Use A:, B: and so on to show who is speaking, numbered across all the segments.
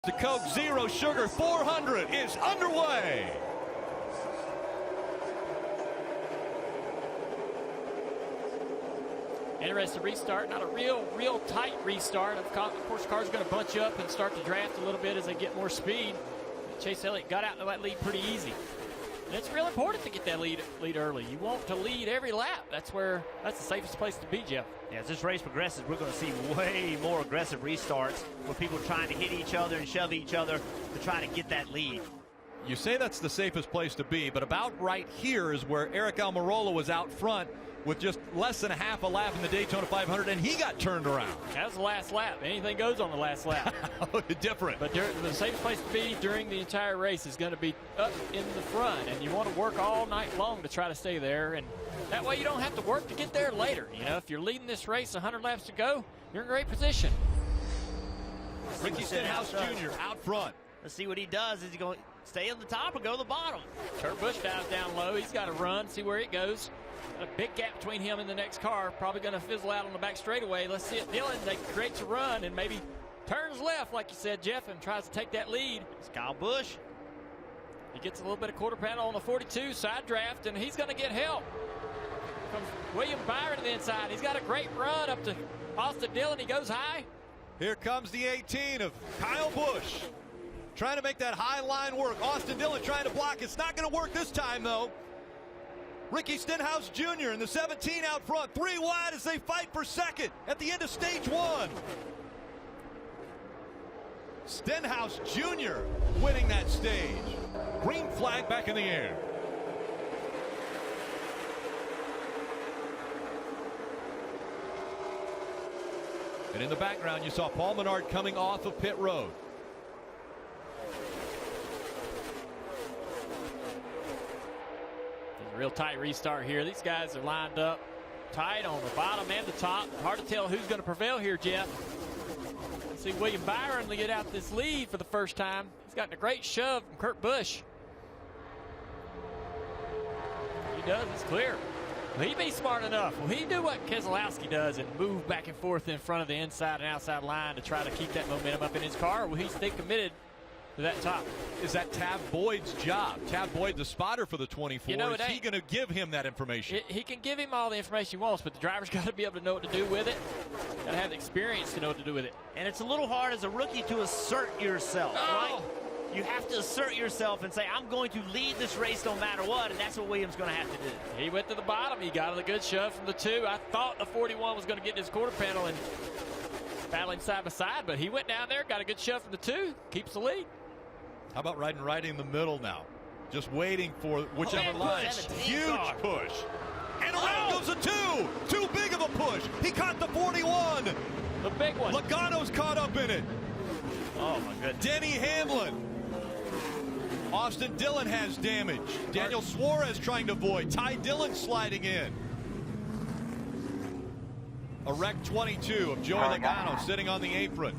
A: The Coke Zero Sugar 400 is underway.
B: Interesting restart, not a real tight restart. Of course, the car's going to bunch up and start to draft a little bit as they get more speed. Chase Elliott got out of that lead pretty easy. And it's real important to get that lead early. You want to lead every lap. That's the safest place to be, Jeff.
C: Yeah, as this race progresses, we're going to see way more aggressive restarts where people are trying to hit each other and shove each other to try to get that lead.
A: You say that's the safest place to be, but about right here is where Eric Almirola was out front with just less than a half a lap in the Daytona 500, and he got turned around.
B: That was the last lap. Anything goes on the last lap.
A: Different.
B: But the safest place to be during the entire race is going to be up in the front, and you want to work all night long to try to stay there, and that way you don't have to work to get there later. You know, if you're leading this race 100 laps to go, you're in great position.
A: Ricky Stenhouse Jr. out front.
C: Let's see what he does. Is he going to stay on the top or go to the bottom?
B: Kurt Busch dives down low. He's got to run, see where it goes. A big gap between him and the next car. Probably going to fizzle out on the back straightaway. Let's see it. Dillon creates a run and maybe turns left, like you said, Jeff, and tries to take that lead.
C: It's Kyle Busch.
B: He gets a little bit of quarter panel on the 42 side draft, and he's going to get help. Comes William Byron to the inside. He's got a great run up to Austin Dillon. He goes high.
A: Here comes the 18 of Kyle Busch. Trying to make that high line work. Austin Dillon trying to block. It's not going to work this time, though. Ricky Stenhouse Jr. in the 17 out front. 3 wide as they fight for second at the end of stage 1. Stenhouse Jr. winning that stage. Green flag back in the air. And in the background, you saw Paul Menard coming off of pit road.
B: Real tight restart here. These guys are lined up tight on the bottom and the top. Hard to tell who's going to prevail here, Jeff. Let's see William Byron get out this lead for the first time. He's gotten a great shove from Kurt Busch. He does, it's clear. Will he be smart enough? Will he do what Keselowski does and move back and forth in front of the inside and outside line to try to keep that momentum up in his car? Or will he stay committed to that top?
A: Is that Tab Boyd's job? Tab Boyd, the spotter for the 24.
B: You know,
A: is he going to give him that information?
B: He can give him all the information he wants, but the driver's got to be able to know what to do with it. Got to have the experience to know what to do with it.
C: And it's a little hard as a rookie to assert yourself, right? You have to assert yourself and say, I'm going to lead this race no matter what, and that's what Williams going to have to do.
B: He went to the bottom. He got a good shove from the 2. I thought the 41 was going to get his quarter panel and battling side by side, but he went down there, got a good shove from the 2, keeps the lead.
A: How about riding right in the middle now? Just waiting for whichever line. Huge push. And around goes a 2. Too big of a push. He caught the 41.
B: The big one.
A: Logano's caught up in it.
C: Oh, my goodness.
A: Denny Hamlin. Austin Dillon has damage. Daniel Suarez trying to avoid. Ty Dillon sliding in. A wrecked 22 of Joey Logano sitting on the apron.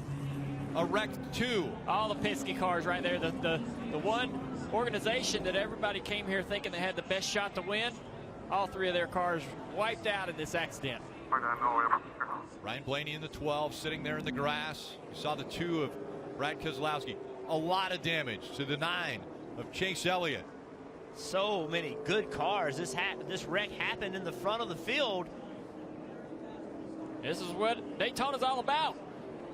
A: A wrecked 2.
B: All the Penske cars right there. The one organization that everybody came here thinking they had the best shot to win, all 3 of their cars wiped out in this accident.
A: Ryan Blaney in the 12 sitting there in the grass. You saw the 2 of Brad Keselowski. A lot of damage to the 9 of Chase Elliott.
C: So many good cars. This wreck happened in the front of the field.
B: This is what Daytona's all about.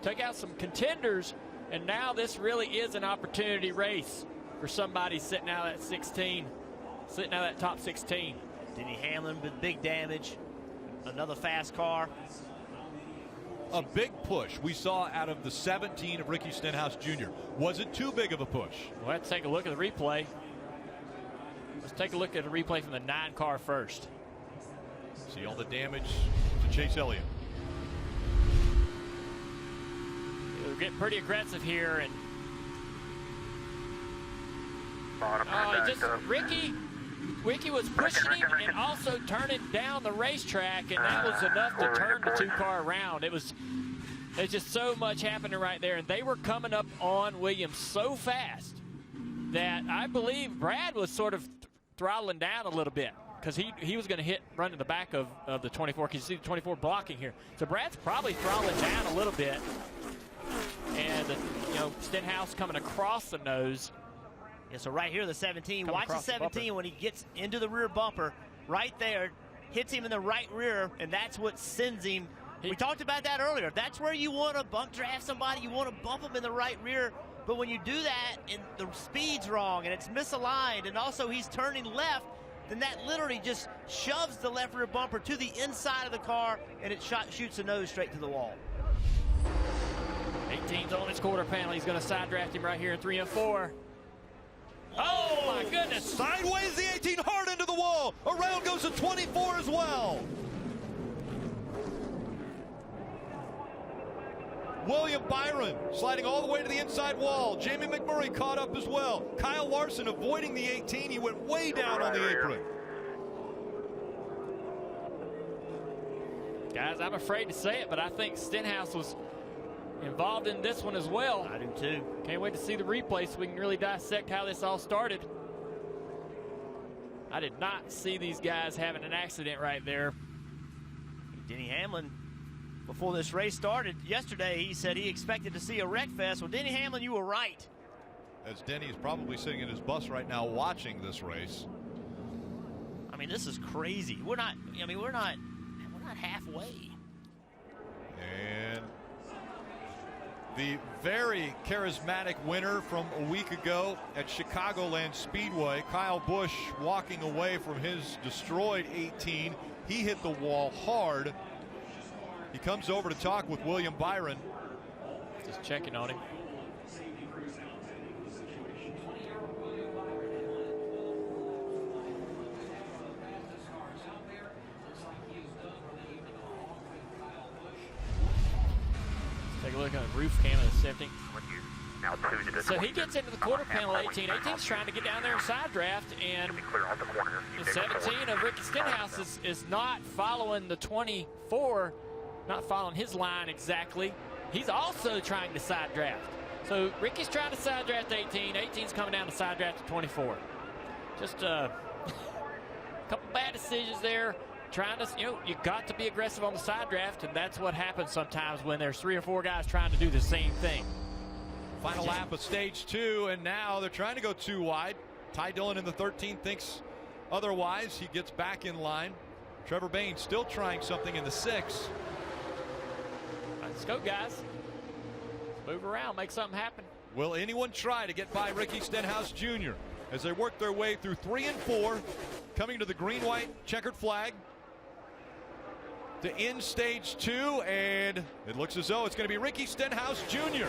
B: Took out some contenders, and now this really is an opportunity race for somebody sitting out at 16, sitting out at top 16.
C: Denny Hamlin with big damage. Another fast car.
A: A big push we saw out of the 17 of Ricky Stenhouse Jr. Was it too big of a push?
B: Well, let's take a look at the replay. Let's take a look at the replay from the 9 car first.
A: See all the damage to Chase Elliott.
B: We'll get pretty aggressive here, and Ricky was pushing him and also turning down the racetrack, and that was enough to turn the 2 car around. There's just so much happening right there, and they were coming up on Williams so fast that I believe Brad was sort of throttling down a little bit because he was going to run to the back of the 24, because you see the 24 blocking here. So Brad's probably throttling down a little bit. And Stenhouse coming across the nose.
C: Yeah, so right here, the 17.
B: Come
C: Watch the
B: across the
C: 17 when he gets into the rear bumper. Right there, hits him in the right rear, and that's what sends him. We talked about that earlier. That's where you want to bump draft somebody. You want to bump them in the right rear. But when you do that and the speed's wrong and it's misaligned and also he's turning left, then that literally just shoves the left rear bumper to the inside of the car and it shoots the nose straight to the wall.
B: 18's on his quarter panel. He's going to side draft him right here in 3 and 4. Oh, my goodness.
A: Sideways the 18, hard into the wall. Around goes the 24 as well. William Byron sliding all the way to the inside wall. Jamie McMurray caught up as well. Kyle Larson avoiding the 18. He went way down on the apron.
B: Guys, I'm afraid to say it, but I think Stenhouse was involved in this one as well.
C: I do too.
B: Can't wait to see the replay so we can really dissect how this all started. I did not see these guys having an accident right there.
C: Denny Hamlin, before this race started yesterday, he said he expected to see a wreck fest. Well, Denny Hamlin, you were right.
A: As Denny is probably sitting in his bus right now watching this race.
C: I mean, this is crazy. We're not halfway.
A: And the very charismatic winner from a week ago at Chicagoland Speedway, Kyle Busch, walking away from his destroyed 18. He hit the wall hard. He comes over to talk with William Byron.
B: Just checking on him. Take a look at the roof cam of the 17. So he gets into the quarter panel 18. 18's trying to get down there and side draft, and the 17 of Ricky Stenhouse is not following the 24, not following his line exactly. He's also trying to side draft. So Ricky's trying to side draft 18. 18's coming down to side draft to 24. Just a couple bad decisions there. Trying to, you got to be aggressive on the side draft, and that's what happens sometimes when there's 3 or 4 guys trying to do the same thing.
A: Final lap of stage 2, and now they're trying to go too wide. Ty Dillon in the 13 thinks otherwise. He gets back in line. Trevor Bayne still trying something in the 6.
B: Let's go, guys. Let's move around, make something happen.
A: Will anyone try to get by Ricky Stenhouse Jr. as they work their way through 3 and 4, coming to the green-white checkered flag to end stage 2, and it looks as though it's going to be Ricky Stenhouse Jr.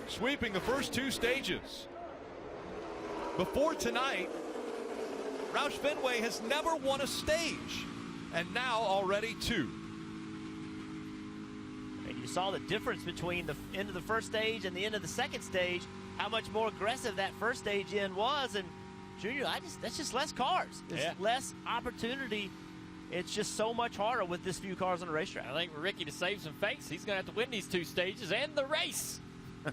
A: sweeping the first 2 stages. Before tonight, Roush Fenway has never won a stage, and now already 2.
C: And you saw the difference between the end of the first stage and the end of the second stage, how much more aggressive that first stage end was. And Junior, that's just less cars. There's less opportunity. It's just so much harder with this few cars on the racetrack.
B: I think for Ricky to save some face, he's going to have to win these 2 stages and the race. Wow.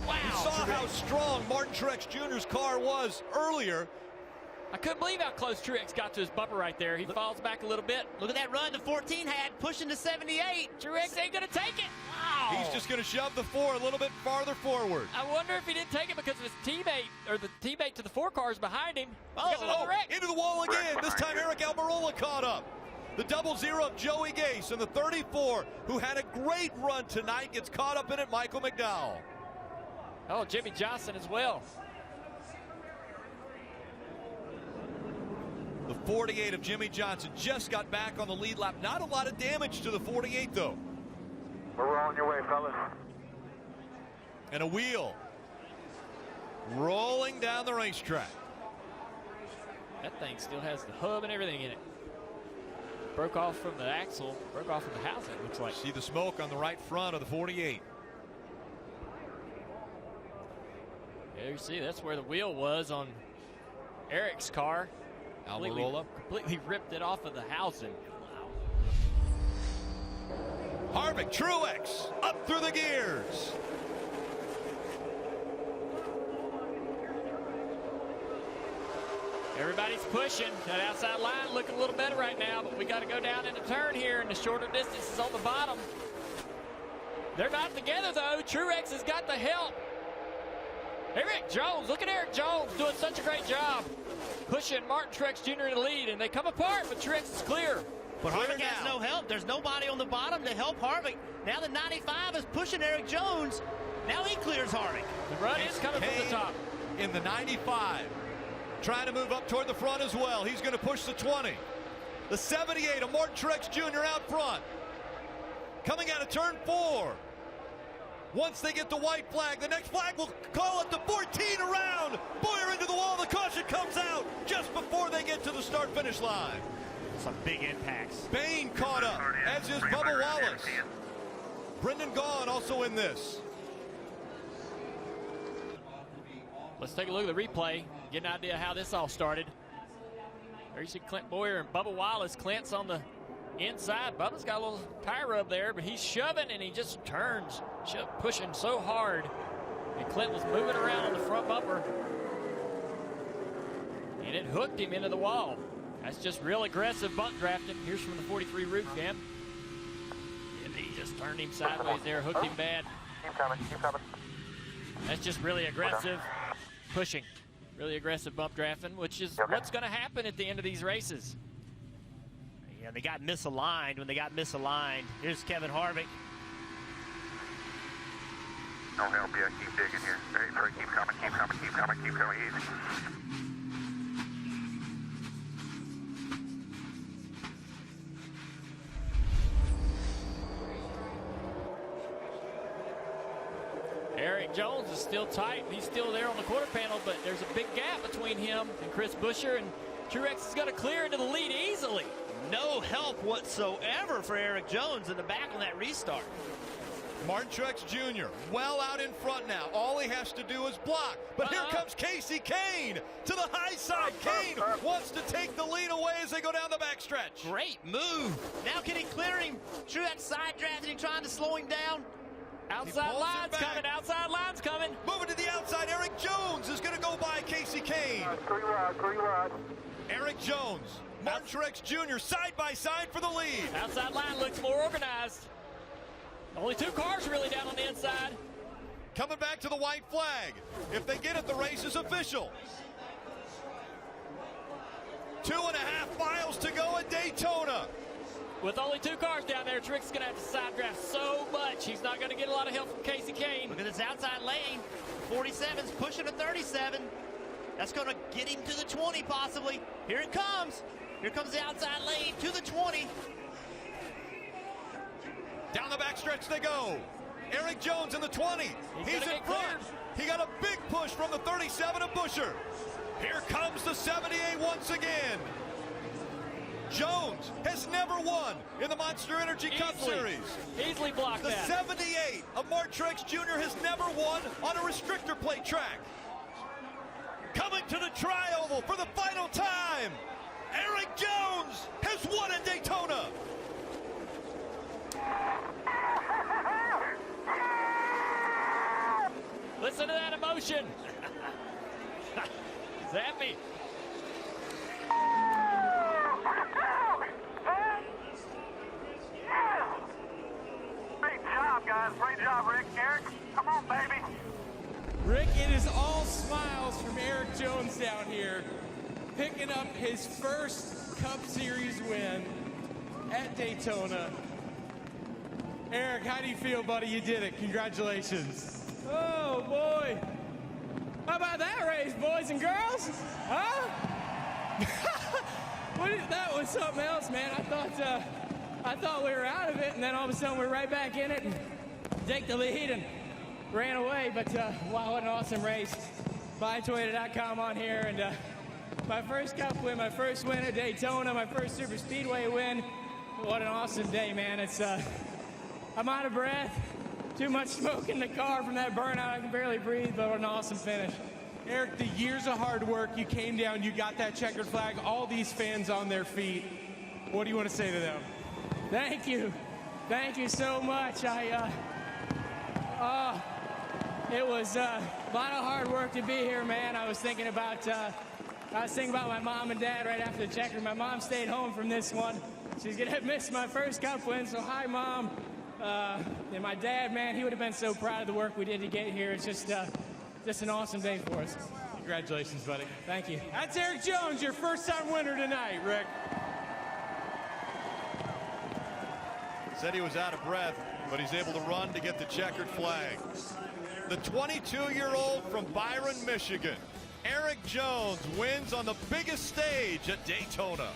A: We saw how strong Martin Truex Jr.'s car was earlier.
B: I couldn't believe how close Truex got to his bumper right there. He falls back a little bit.
C: Look at that run the 14 had, pushing to 78.
B: Truex ain't going to take it. Wow.
A: He's just going to shove the 4 a little bit farther forward.
B: I wonder if he didn't take it because of his teammate, or the teammate to the 4 cars behind him.
A: Into the wall again. This time Eric Almirola caught up. The 00 of Joey Gase and the 34, who had a great run tonight, gets caught up in it, Michael McDowell.
B: Oh, Jimmy Johnson as well.
A: The 48 of Jimmy Johnson just got back on the lead lap. Not a lot of damage to the 48, though.
D: We're on your way, fellas.
A: And a wheel rolling down the racetrack.
B: That thing still has the hub and everything in it. Broke off from the axle, broke off from the housing, it looks like.
A: See the smoke on the right front of the 48.
B: Yeah, you see, that's where the wheel was on Eric's car.
A: Almirola
B: completely ripped it off of the housing.
A: Harvick, Truex, up through the gears.
B: Everybody's pushing. That outside line looking a little better right now, but we got to go down in the turn here, and the shorter distances on the bottom. They're not together, though. Truex has got the help. Eric Jones, look at Eric Jones doing such a great job pushing Martin Truex Jr. in the lead, and they come apart, but Truex is clear.
C: But Harvick has no help. There's nobody on the bottom to help Harvick. Now the 95 is pushing Eric Jones. Now he clears Harvick.
B: The run is coming from the top.
A: In the 95, trying to move up toward the front as well. He's going to push the 20. The 78 of Martin Truex Jr. out front. Coming out of turn 4. Once they get the white flag, the next flag will call it the 14 around. Bowyer into the wall. The caution comes out just before they get to the start-finish line.
C: Some big impacts.
A: Bain caught up, as is Bubba Wallace. Brendan Gaughan also in this.
B: Let's take a look at the replay, get an idea how this all started. There you see Clint Bowyer and Bubba Wallace. Clint's on the inside. Bubba's got a little tire rub there, but he's shoving and he just turns, pushing so hard. And Clint was moving around on the front bumper. And it hooked him into the wall. That's just real aggressive bunt drafting. Here's from the 43 roof cam. And he just turned him sideways there, hooked him bad.
D: Keep coming, keep coming.
B: That's just really aggressive pushing. Really aggressive bump drafting, which is what's going to happen at the end of these races.
C: Yeah, they got misaligned. When they got misaligned, here's Kevin Harvick.
D: No help yet. Keep digging here. Ready for it. Keep coming, keep coming, keep coming, keep coming. Easy.
B: Eric Jones is still tight. He's still there on the quarter panel, but there's a big gap between him and Chris Buescher, and Truex is going to clear into the lead easily.
C: No help whatsoever for Eric Jones in the back on that restart.
A: Martin Truex Jr. well out in front now. All he has to do is block. But here comes Casey Kane to the high side. Kane wants to take the lead away as they go down the backstretch.
C: Great move. Now can he clear him? Truex side drafting, trying to slow him down.
B: Outside line's coming, outside line's coming.
A: Moving to the outside, Eric Jones is going to go by Casey Kane.
D: Three wide.
A: Eric Jones, Martin Truex Jr. side by side for the lead.
B: Outside line looks more organized. Only 2 cars really down on the inside.
A: Coming back to the white flag. If they get it, the race is official. 2.5 miles to go at Daytona.
B: With only 2 cars down there, Truex is going to have to side draft so much. He's not going to get a lot of help from Casey Kane.
C: Look at this outside lane. 47's pushing a 37. That's going to get him to the 20 possibly. Here it comes. Here comes the outside lane to the 20.
A: Down the backstretch they go. Eric Jones in the 20. He's in front. He got a big push from the 37 of Buescher. Here comes the 78 once again. Jones has never won in the Monster Energy Cup Series.
B: Easily blocked
A: the
B: that.
A: 78 of Martin Truex Jr. has never won on a restrictor plate track. Coming to the Tri-Oval for the final time, Eric Jones has won at Daytona.
B: Listen to that emotion. He's happy.
D: Great job, guys. Great job, Rick. Eric, come on, baby.
E: Rick, it is all smiles from Eric Jones down here, picking up his first Cup Series win at Daytona. Eric, how do you feel, buddy? You did it. Congratulations. Oh, boy. How about that race, boys and girls? Huh? That was something else, man. I thought we were out of it, and then all of a sudden we're right back in it and take the lead and ran away. But wow, what an awesome race. Buy-Toyota.com on here, and my first Cup win, my first win at Daytona, my first Super Speedway win. What an awesome day, man. It's I'm out of breath. Too much smoke in the car from that burnout. I can barely breathe, but what an awesome finish.
F: Eric, the years of hard work, you came down, you got that checkered flag, all these fans on their feet. What do you want to say to them?
E: Thank you. Thank you so much. It was a lot of hard work to be here, man. I was thinking about my mom and dad right after the checker. My mom stayed home from this one. She's gonna miss my first Cup win, so hi, Mom. And my dad, man, he would have been so proud of the work we did to get here. It's just an awesome day for us.
F: Congratulations, buddy.
E: Thank you.
F: That's Eric Jones, your first-time winner tonight, Rick.
A: Said he was out of breath, but he's able to run to get the checkered flag. The 22-year-old from Byron, Michigan, Eric Jones, wins on the biggest stage at Daytona.